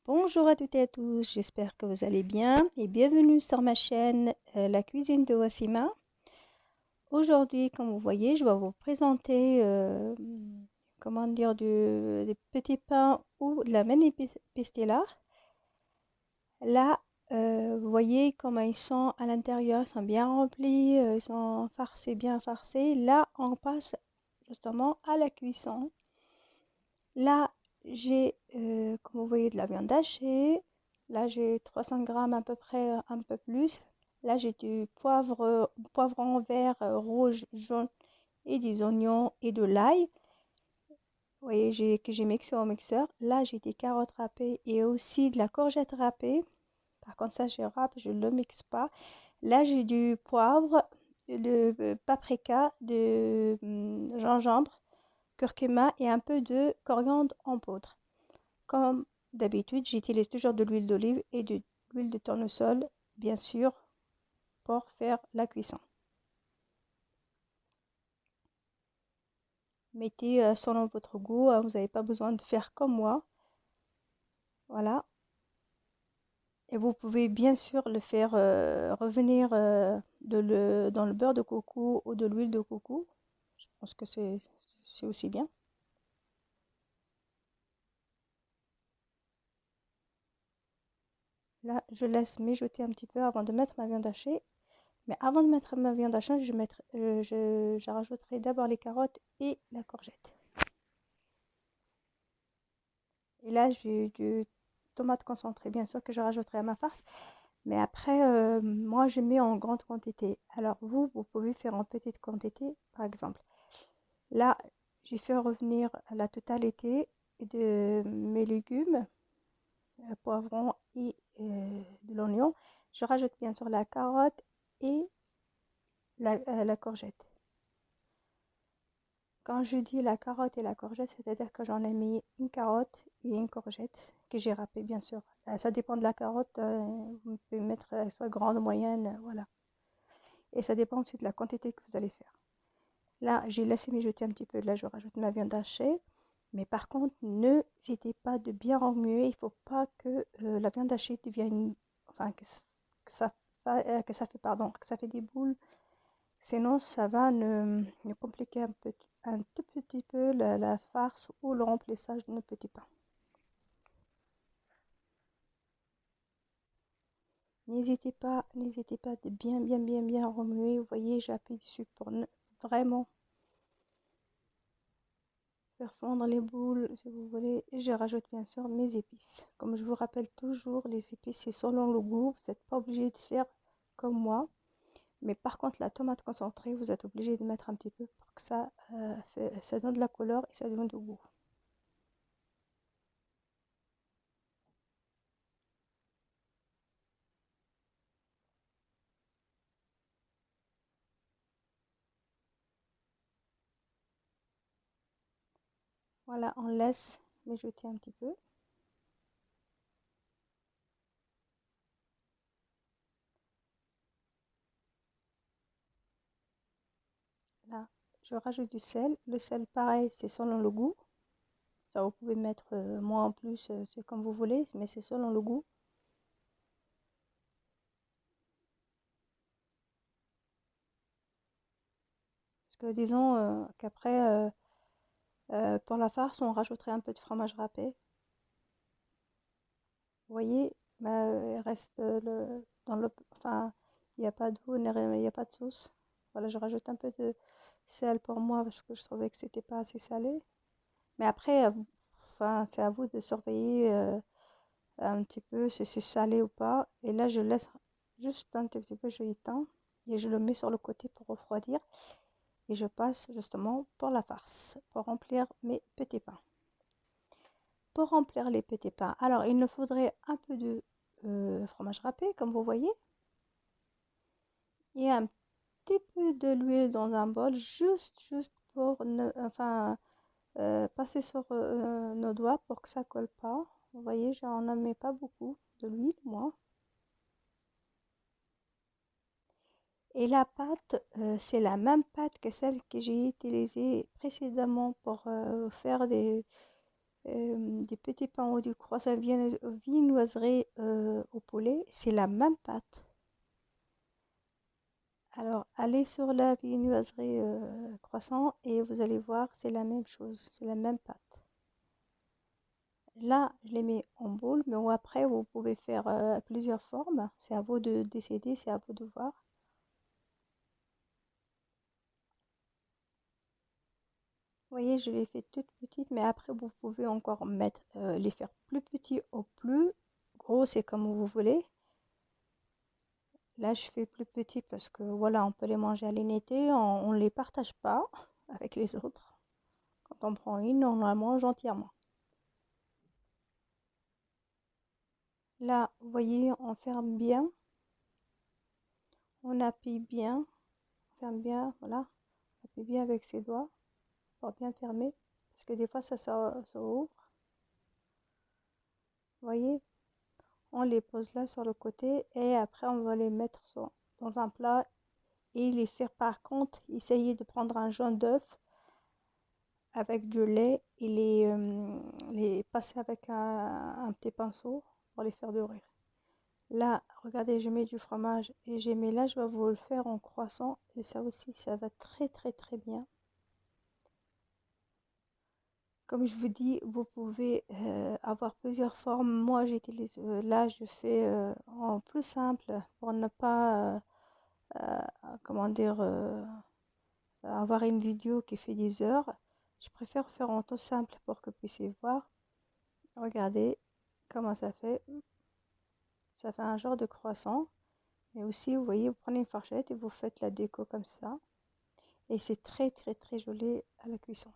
Bonjour à toutes et à tous, j'espère que vous allez bien et bienvenue sur ma chaîne La cuisine de Wassima. Aujourd'hui, comme vous voyez, je vais vous présenter comment dire des petits pains ou de la pastella. Là, vous voyez comment ils sont à l'intérieur, ils sont bien remplis, ils sont farcis, bien farcis. Là, on passe justement à la cuisson. Là, j'ai, comme vous voyez, de la viande hachée. Là, j'ai 300 grammes à peu près, un peu plus. Là, j'ai du poivron vert, rouge, jaune et des oignons et de l'ail. Vous voyez, que j'ai mixé au mixeur. Là, j'ai des carottes râpées et aussi de la courgette râpée. Par contre, ça, je râpe, je ne le mixe pas. Là, j'ai du poivre, de paprika, de gingembre, curcuma et un peu de coriandre en poudre. Comme d'habitude, j'utilise toujours de l'huile d'olive et de l'huile de tournesol, bien sûr, pour faire la cuisson. Mettez selon votre goût, vous n'avez pas besoin de faire comme moi. Voilà. Et vous pouvez bien sûr le faire revenir dans le beurre de coco ou de l'huile de coco. Je pense que c'est aussi bien. Là, je laisse mijoter un petit peu avant de mettre ma viande hachée. Mais avant de mettre ma viande hachée, je rajouterai d'abord les carottes et la courgette. Et là, j'ai du tomate concentrée, bien sûr, que je rajouterai à ma farce. Mais après, moi, je mets en grande quantité. Alors, vous pouvez faire en petite quantité, par exemple. Là, j'ai fait revenir la totalité de mes légumes, poivrons et de l'oignon. Je rajoute bien sûr la carotte et la courgette. Quand je dis la carotte et la courgette, c'est-à-dire que j'en ai mis une carotte et une courgette que j'ai râpée, bien sûr. Ça dépend de la carotte. Vous pouvez mettre soit grande, moyenne, voilà. Et ça dépend aussi de la quantité que vous allez faire. Là, j'ai laissé mijoter un petit peu. Là, je rajoute ma viande hachée. Mais par contre, n'hésitez pas de bien remuer. Il ne faut pas que la viande hachée devienne, enfin, que ça fait, pardon, que ça fait des boules. Sinon, ça va nous compliquer un tout petit peu la farce ou le remplissage de nos petits pains. N'hésitez pas de bien remuer. Vous voyez, j'appuie dessus pour vraiment faire fondre les boules, si vous voulez. Et je rajoute bien sûr mes épices. Comme je vous rappelle toujours, les épices, c'est selon le goût. Vous n'êtes pas obligé de faire comme moi. Mais par contre, la tomate concentrée, vous êtes obligé de mettre un petit peu pour que ça donne de la couleur et ça donne du goût. Voilà, on laisse mijoter un petit peu. Là, je rajoute du sel. Le sel, pareil, c'est selon le goût. Ça, vous pouvez mettre moins en plus, c'est comme vous voulez, mais c'est selon le goût. Parce que disons qu'après, pour la farce, on rajouterait un peu de fromage râpé. Vous voyez, bah, il reste enfin, il n'y a pas d'eau, il n'y a pas de sauce. Voilà, je rajoute un peu de sel pour moi parce que je trouvais que c'était pas assez salé. Mais après, enfin, c'est à vous de surveiller un petit peu si c'est salé ou pas. Et là, je laisse juste un petit peu, je éteins et je le mets sur le côté pour refroidir. Et je passe justement pour la farce, pour remplir mes petits pains. Pour remplir les petits pains, alors il nous faudrait un peu de fromage râpé, comme vous voyez, et un petit peu de l'huile dans un bol, juste pour enfin, passer sur nos doigts pour que ça colle pas. Vous voyez, j'en mets pas beaucoup de l'huile, moi. Et la pâte, c'est la même pâte que celle que j'ai utilisée précédemment pour faire des petits pains ou du croissant viennoiserie au poulet, c'est la même pâte. Alors, allez sur la viennoiserie croissant et vous allez voir, c'est la même chose, c'est la même pâte. Là, je les mets en boule, mais après, vous pouvez faire plusieurs formes. C'est à vous de décider, c'est à vous de voir. Vous voyez, je les fais toutes petites, mais après, vous pouvez encore mettre, les faire plus petits ou plus gros, c'est comme vous voulez. Là, je fais plus petit parce que voilà, on peut les manger à l'unité, on ne les partage pas avec les autres. Quand on prend une, on la mange entièrement. Là, vous voyez, on ferme bien, on appuie bien, on ferme bien, voilà, on appuie bien avec ses doigts pour bien fermer, parce que des fois ça ouvre. Vous voyez, on les pose là sur le côté et après on va les mettre dans un plat et les faire par contre, essayer de prendre un jaune d'œuf avec du lait et les passer avec un petit pinceau pour les faire dorrir. Là, regardez, je mets du fromage et j'ai mis là, je vais vous le faire en croissant et ça aussi, ça va très très très bien. Comme je vous dis, vous pouvez avoir plusieurs formes. Moi, j'utilise là, je fais en plus simple pour ne pas, euh, comment dire, avoir une vidéo qui fait des heures. Je préfère faire en tout simple pour que vous puissiez voir. Regardez comment ça fait. Ça fait un genre de croissant. Mais aussi, vous voyez, vous prenez une fourchette et vous faites la déco comme ça. Et c'est très très très joli à la cuisson.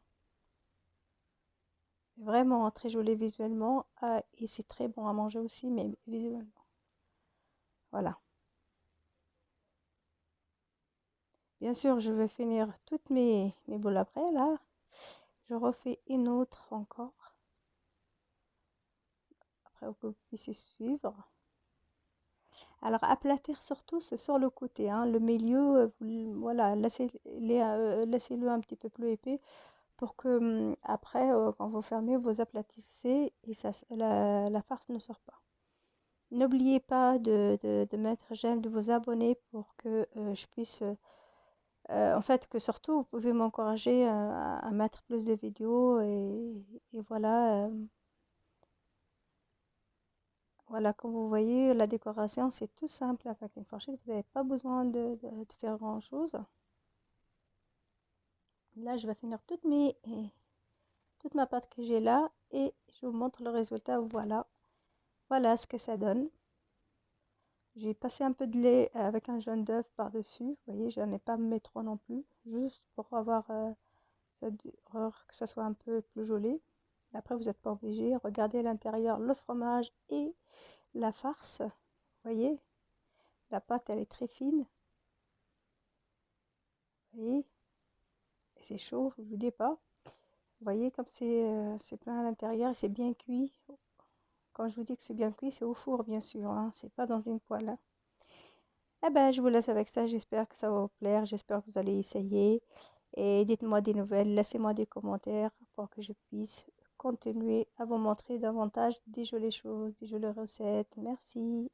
Vraiment très joli visuellement. Et c'est très bon à manger aussi, mais visuellement. Voilà. Bien sûr, je vais finir toutes mes boules après, là. Je refais une autre encore. Après, que vous puissiez suivre. Alors, aplatir surtout, c'est sur le côté, hein. Le milieu, voilà, laissez-le un petit peu plus épais pour que après, quand vous fermez, vous aplatissez et la farce ne sort pas. N'oubliez pas de mettre j'aime, de vous abonner pour que je puisse, en fait, que surtout vous pouvez m'encourager à mettre plus de vidéos et voilà, voilà, comme vous voyez, la décoration c'est tout simple avec une fourchette, vous n'avez pas besoin de faire grand-chose. Là, je vais finir toute ma pâte que j'ai là et je vous montre le résultat. Voilà, voilà ce que ça donne. J'ai passé un peu de lait avec un jaune d'œuf par-dessus. Vous voyez, je n'en ai pas mis trop non plus, juste pour avoir que ça soit un peu plus joli. Après, vous n'êtes pas obligé. Regardez à l'intérieur le fromage et la farce. Vous voyez, la pâte, elle est très fine. Vous voyez, et c'est chaud, je ne vous dis pas. Vous voyez, comme c'est plein à l'intérieur et c'est bien cuit. Quand je vous dis que c'est bien cuit, c'est au four, bien sûr, hein. C'est pas dans une poêle, hein. Eh ben, je vous laisse avec ça. J'espère que ça va vous plaire. J'espère que vous allez essayer. Et dites-moi des nouvelles. Laissez-moi des commentaires pour que je puisse continuer à vous montrer davantage des jolies choses, des jolies recettes. Merci.